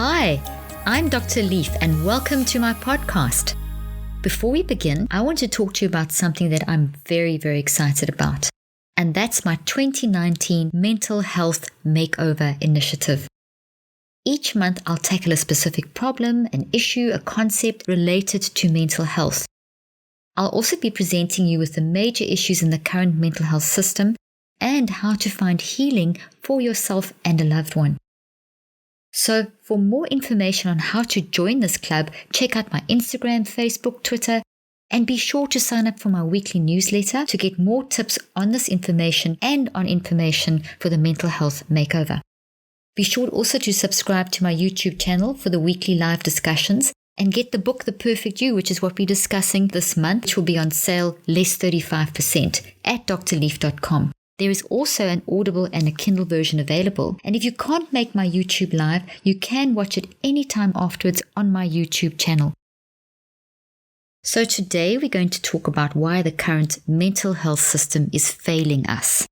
Hi, I'm Dr. Leaf and welcome to my podcast. Before we begin, I want to talk to you about something that I'm very, very excited about. And that's my 2019 Mental Health Makeover Initiative. Each month, I'll tackle a specific problem, an issue, a concept related to mental health. I'll also be presenting you with the major issues in the current mental health system and how to find healing for yourself and a loved one. So for more information on how to join this club, check out my Instagram, Facebook, Twitter, and be sure to sign up for my weekly newsletter to get more tips on this information and on information for the mental health makeover. Be sure also to subscribe to my YouTube channel for the weekly live discussions and get the book, The Perfect You, which is what we're discussing this month, which will be on sale less 35% at drleaf.com. There is also an Audible and a Kindle version available. And if you can't make my YouTube live, you can watch it anytime afterwards on my YouTube channel. So today we're going to talk about why the current mental health system is failing us.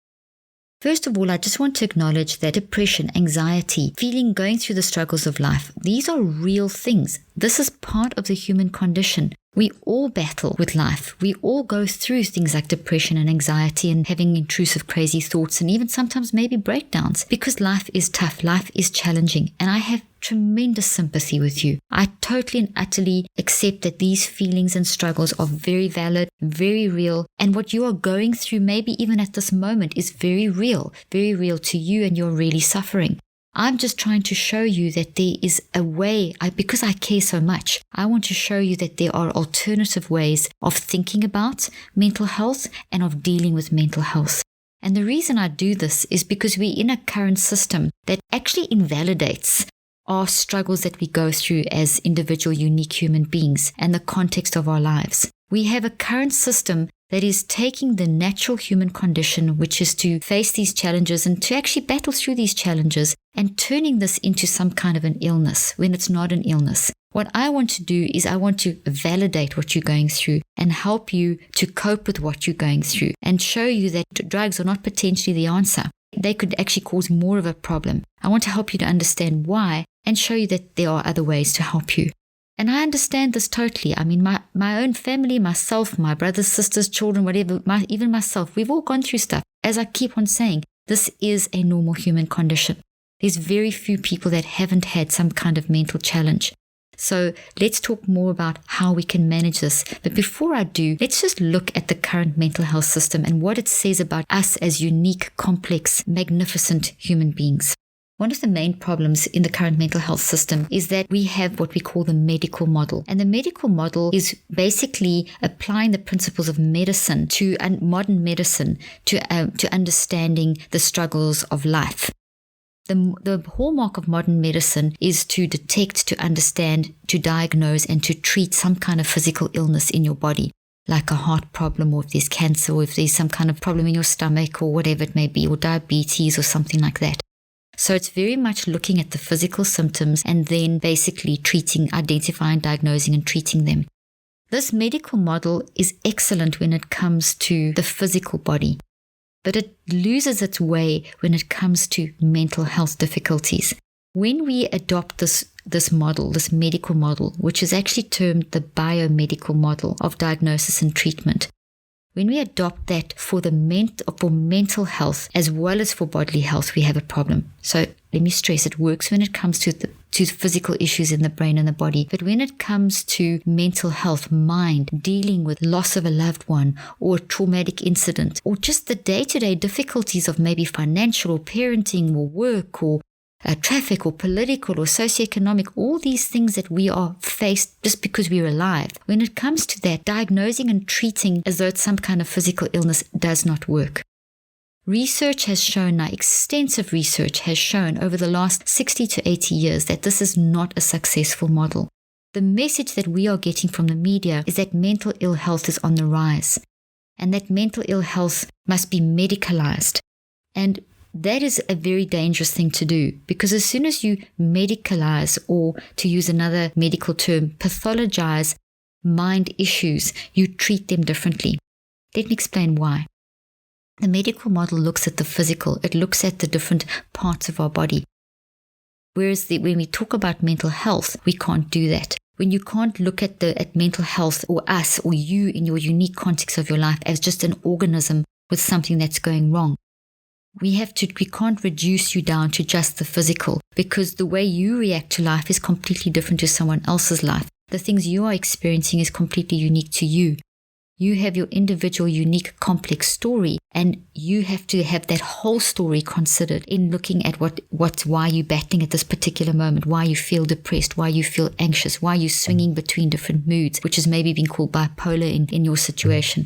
First of all, I just want to acknowledge that depression, anxiety, going through the struggles of life, these are real things. This is part of the human condition. We all battle with life. We all go through things like depression and anxiety and having intrusive, crazy thoughts and even sometimes maybe breakdowns because life is tough, life is challenging. And I have tremendous sympathy with you. I totally and utterly accept that these feelings and struggles are very valid, very real. And what you are going through, maybe even at this moment, is very real to you, and you're really suffering. I'm just trying to show you that there is a way, because I care so much, I want to show you that there are alternative ways of thinking about mental health and of dealing with mental health. And the reason I do this is because we're in a current system that actually invalidates our struggles that we go through as individual, unique human beings and the context of our lives. We have a current system that is taking the natural human condition, which is to face these challenges and to actually battle through these challenges, and turning this into some kind of an illness when it's not an illness. What I want to do is I want to validate what you're going through and help you to cope with what you're going through and show you that drugs are not potentially the answer. They could actually cause more of a problem. I want to help you to understand why and show you that there are other ways to help you. And I understand this totally. I mean, my own family, myself, my brothers, sisters, children, whatever, even myself, we've all gone through stuff. As I keep on saying, this is a normal human condition. There's very few people that haven't had some kind of mental challenge. So let's talk more about how we can manage this. But before I do, let's just look at the current mental health system and what it says about us as unique, complex, magnificent human beings. One of the main problems in the current mental health system is that we have what we call the medical model. And the medical model is basically applying the principles of medicine to modern medicine to understanding the struggles of life. The hallmark of modern medicine is to detect, to understand, to diagnose, and to treat some kind of physical illness in your body, like a heart problem, or if there's cancer, or if there's some kind of problem in your stomach, or whatever it may be, or diabetes, or something like that. So it's very much looking at the physical symptoms and then basically treating, identifying, diagnosing, and treating them. This medical model is excellent when it comes to the physical body, but it loses its way when it comes to mental health difficulties. When we adopt this model, this medical model, which is actually termed the biomedical model of diagnosis and treatment, when we adopt that for mental health as well as for bodily health, we have a problem. So let me stress, it works when it comes to physical issues in the brain and the body. But when it comes to mental health, mind, dealing with loss of a loved one or a traumatic incident, or just the day-to-day difficulties of maybe financial or parenting or work or traffic or political or socioeconomic, all these things that we are faced just because we're alive. When it comes to that, diagnosing and treating as though it's some kind of physical illness does not work. Research has shown, now extensive research has shown over the last 60 to 80 years that this is not a successful model. The message that we are getting from the media is that mental ill health is on the rise and that mental ill health must be medicalized. And that is a very dangerous thing to do, because as soon as you medicalize, or to use another medical term, pathologize mind issues, you treat them differently. Let me explain why. The medical model looks at the physical. It looks at the different parts of our body. Whereas when we talk about mental health, we can't do that. When you can't look at mental health or us or you in your unique context of your life as just an organism with something that's going wrong. We can't reduce you down to just the physical, because the way you react to life is completely different to someone else's life. The things you are experiencing is completely unique to you. You have your individual, unique, complex story, and you have to have that whole story considered in looking at why you're battling at this particular moment, why you feel depressed, why you feel anxious, why you're swinging between different moods, which has maybe been called bipolar in your situation.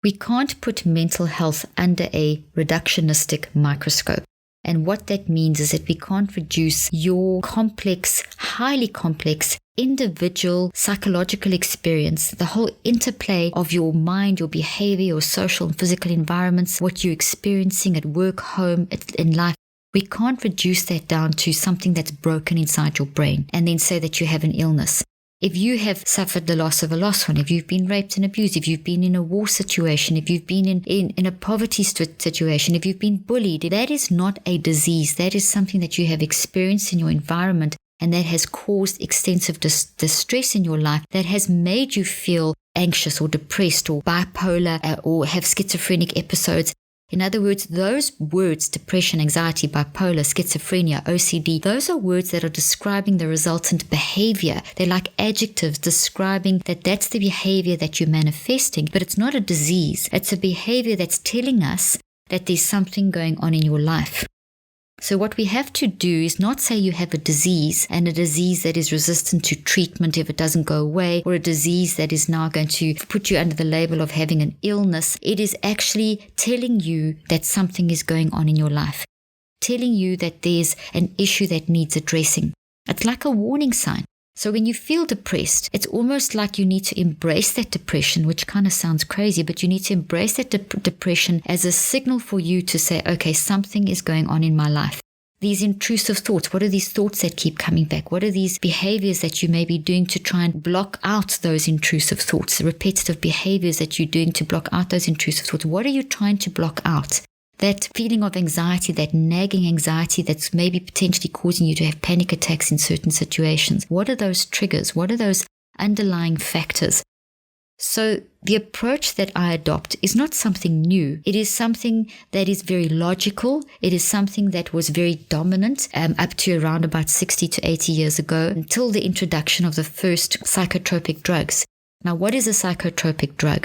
We can't put mental health under a reductionistic microscope. And what that means is that we can't reduce your complex, highly complex, individual psychological experience, the whole interplay of your mind, your behavior, your social and physical environments, what you're experiencing at work, home, in life. We can't reduce that down to something that's broken inside your brain and then say that you have an illness. If you have suffered the loss of a loved one, if you've been raped and abused, if you've been in a war situation, if you've been in a poverty situation, if you've been bullied, that is not a disease. That is something that you have experienced in your environment and that has caused extensive distress in your life, that has made you feel anxious or depressed or bipolar or have schizophrenic episodes. In other words, those words, depression, anxiety, bipolar, schizophrenia, OCD, those are words that are describing the resultant behavior. They're like adjectives describing that's the behavior that you're manifesting, but it's not a disease. It's a behavior that's telling us that there's something going on in your life. So what we have to do is not say you have a disease and a disease that is resistant to treatment if it doesn't go away, or a disease that is now going to put you under the label of having an illness. It is actually telling you that something is going on in your life, telling you that there's an issue that needs addressing. It's like a warning sign. So when you feel depressed, it's almost like you need to embrace that depression, which kind of sounds crazy, but you need to embrace that depression as a signal for you to say, okay, something is going on in my life. These intrusive thoughts, what are these thoughts that keep coming back? What are these behaviors that you may be doing to try and block out those intrusive thoughts, the repetitive behaviors that you're doing to block out those intrusive thoughts? What are you trying to block out? That feeling of anxiety, that nagging anxiety that's maybe potentially causing you to have panic attacks in certain situations. What are those triggers? What are those underlying factors? So the approach that I adopt is not something new. It is something that is very logical. It is something that was very dominant up to around about 60 to 80 years ago, until the introduction of the first psychotropic drugs. Now, what is a psychotropic drug?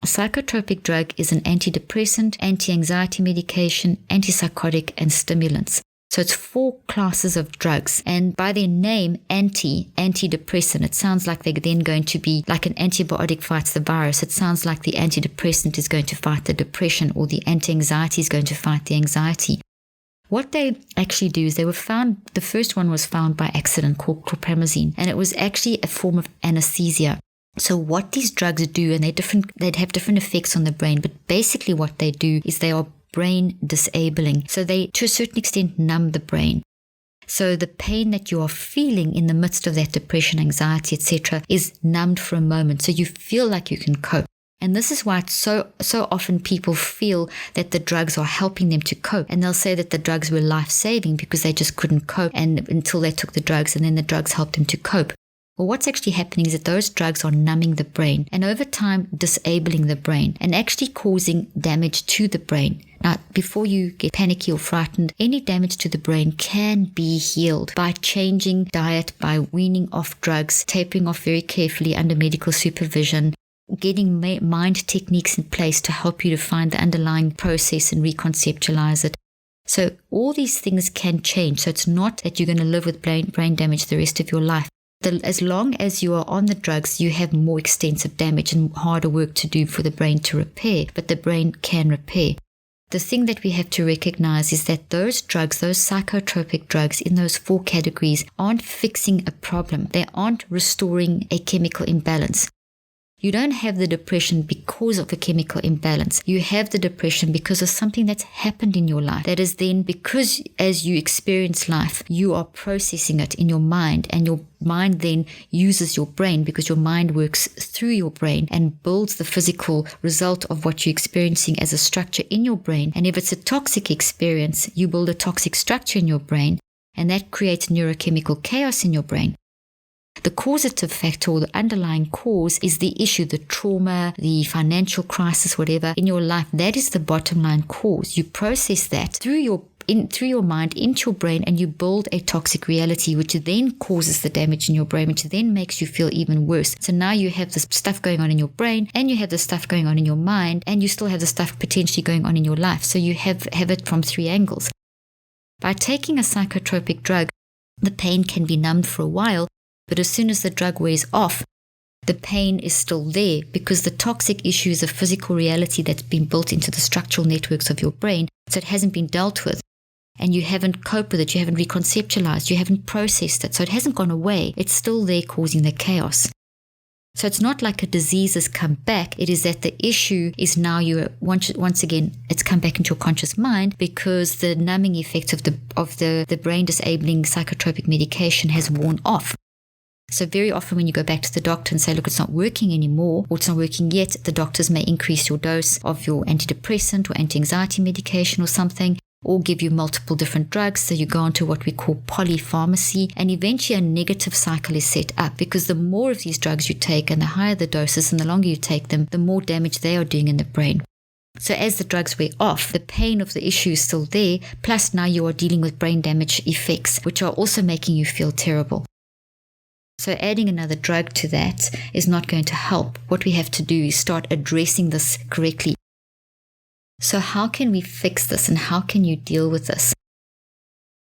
A psychotropic drug is an antidepressant, anti-anxiety medication, antipsychotic, and stimulants. So it's 4 classes of drugs. And by their name, antidepressant, it sounds like they're then going to be like an antibiotic fights the virus. It sounds like the antidepressant is going to fight the depression, or the anti-anxiety is going to fight the anxiety. What they actually do is the first one was found by accident, called chlorpromazine, and it was actually a form of anesthesia. So what these drugs do, and they'd have different effects on the brain, but basically what they do is they are brain disabling. So they, to a certain extent, numb the brain. So the pain that you are feeling in the midst of that depression, anxiety, etc., is numbed for a moment. So you feel like you can cope. And this is why it's so often people feel that the drugs are helping them to cope. And they'll say that the drugs were life-saving because they just couldn't cope, and until they took the drugs, and then the drugs helped them to cope. Well, what's actually happening is that those drugs are numbing the brain and over time disabling the brain and actually causing damage to the brain. Now, before you get panicky or frightened, any damage to the brain can be healed by changing diet, by weaning off drugs, tapering off very carefully under medical supervision, getting mind techniques in place to help you to find the underlying process and reconceptualize it. So all these things can change. So it's not that you're going to live with brain damage the rest of your life. As long as you are on the drugs, you have more extensive damage and harder work to do for the brain to repair, but the brain can repair. The thing that we have to recognize is that those drugs, those psychotropic drugs in those 4 categories, aren't fixing a problem. They aren't restoring a chemical imbalance. You don't have the depression because of a chemical imbalance. You have the depression because of something that's happened in your life. That is then because as you experience life, you are processing it in your mind, and your mind then uses your brain because your mind works through your brain and builds the physical result of what you're experiencing as a structure in your brain. And if it's a toxic experience, you build a toxic structure in your brain. and that creates neurochemical chaos in your brain. The causative factor or the underlying cause is the issue, the trauma, the financial crisis, whatever in your life. That is the bottom line cause. You process that through your mind into your brain, and you build a toxic reality, which then causes the damage in your brain, which then makes you feel even worse. So now you have this stuff going on in your brain, and you have the stuff going on in your mind, and you still have the stuff potentially going on in your life. So you have it from three angles. By taking a psychotropic drug, the pain can be numbed for a while, but as soon as the drug wears off, the pain is still there, because the toxic issue is a physical reality that's been built into the structural networks of your brain, so it hasn't been dealt with. And you haven't coped with it, you haven't reconceptualized, you haven't processed it, so it hasn't gone away. It's still there causing the chaos. So it's not like a disease has come back. It is that the issue is now once again, it's come back into your conscious mind, because the numbing effect of the brain disabling psychotropic medication has worn off. So very often when you go back to the doctor and say, look, it's not working anymore, or it's not working yet, the doctors may increase your dose of your antidepressant or anti-anxiety medication or something, or give you multiple different drugs. So you go on to what we call polypharmacy, and eventually a negative cycle is set up, because the more of these drugs you take and the higher the doses and the longer you take them, the more damage they are doing in the brain. So as the drugs wear off, the pain of the issue is still there, plus now you are dealing with brain damage effects, which are also making you feel terrible. So adding another drug to that is not going to help. What we have to do is start addressing this correctly. So how can we fix this, and how can you deal with this?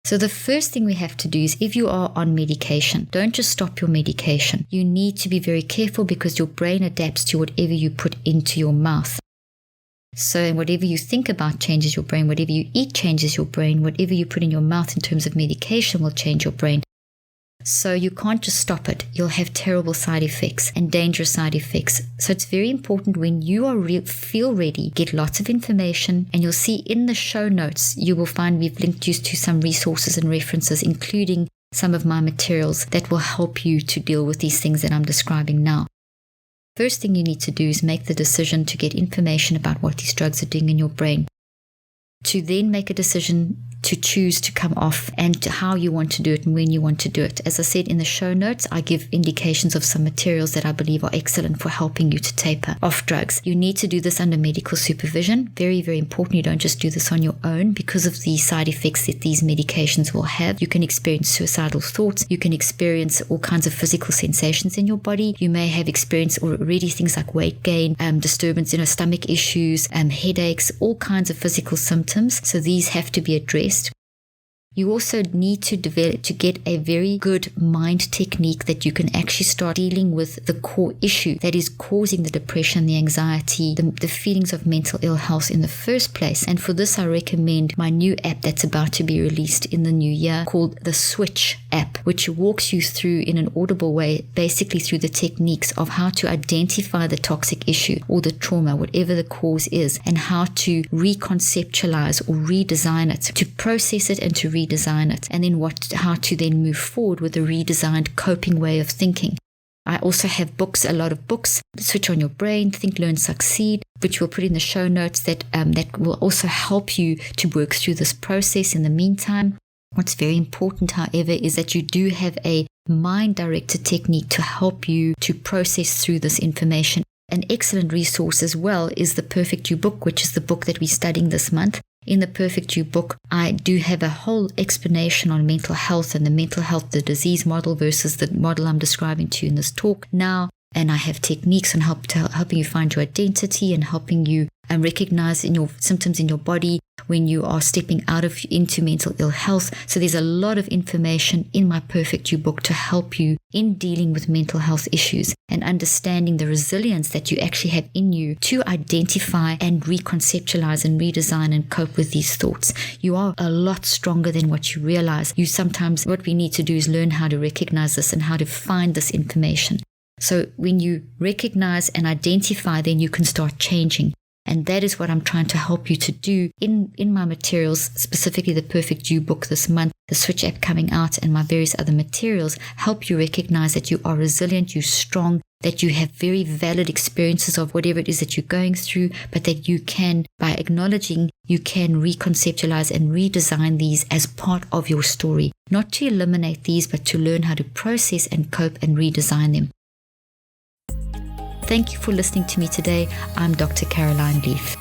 So the first thing we have to do is, if you are on medication, don't just stop your medication. You need to be very careful, because your brain adapts to whatever you put into your mouth. So whatever you think about changes your brain, whatever you eat changes your brain, whatever you put in your mouth in terms of medication will change your brain. So you can't just stop it. You'll have terrible side effects and dangerous side effects. So it's very important, when you are feel ready, get lots of information, and you'll see in the show notes, you will find we've linked you to some resources and references, including some of my materials that will help you to deal with these things that I'm describing now. First thing you need to do is make the decision to get information about what these drugs are doing in your brain, to then make a decision to choose to come off, and how you want to do it and when you want to do it. As I said in the show notes, I give indications of some materials that I believe are excellent for helping you to taper off drugs. You need to do this under medical supervision. Very, very important. You don't just do this on your own, because of the side effects that these medications will have. You can experience suicidal thoughts. You can experience all kinds of physical sensations in your body. You may have experienced already things like weight gain, disturbance, stomach issues, headaches, all kinds of physical symptoms. So these have to be addressed. You also need to get a very good mind technique that you can actually start dealing with the core issue that is causing the depression, the anxiety, the feelings of mental ill health in the first place. And for this, I recommend my new app that's about to be released in the new year, called the Switch app, which walks you through in an audible way, basically through the techniques of how to identify the toxic issue or the trauma, whatever the cause is, and how to reconceptualize or redesign it, to process it and to redesign it, and then how to then move forward with a redesigned coping way of thinking. I also have books, a lot of books, Switch on Your Brain, Think, Learn, Succeed, which we'll put in the show notes, that will also help you to work through this process in the meantime. What's very important, however, is that you do have a mind-directed technique to help you to process through this information. An excellent resource as well is the Perfect You book, which is the book that we're studying this month. In the Perfect You book, I do have a whole explanation on mental health and the disease model versus the model I'm describing to you in this talk now. And I have techniques on helping you find your identity and helping you recognize in your symptoms in your body when you are stepping into mental ill health. So there's a lot of information in my Perfect You book to help you in dealing with mental health issues and understanding the resilience that you actually have in you to identify and reconceptualize and redesign and cope with these thoughts. You are a lot stronger than what you realize. What we need to do is learn how to recognize this and how to find this information. So when you recognize and identify, then you can start changing. And that is what I'm trying to help you to do in my materials, specifically the Perfect You book this month, the Switch app coming out, and my various other materials help you recognize that you are resilient, you're strong, that you have very valid experiences of whatever it is that you're going through, but that you can, by acknowledging, you can reconceptualize and redesign these as part of your story. Not to eliminate these, but to learn how to process and cope and redesign them. Thank you for listening to me today. I'm Dr. Caroline Leaf.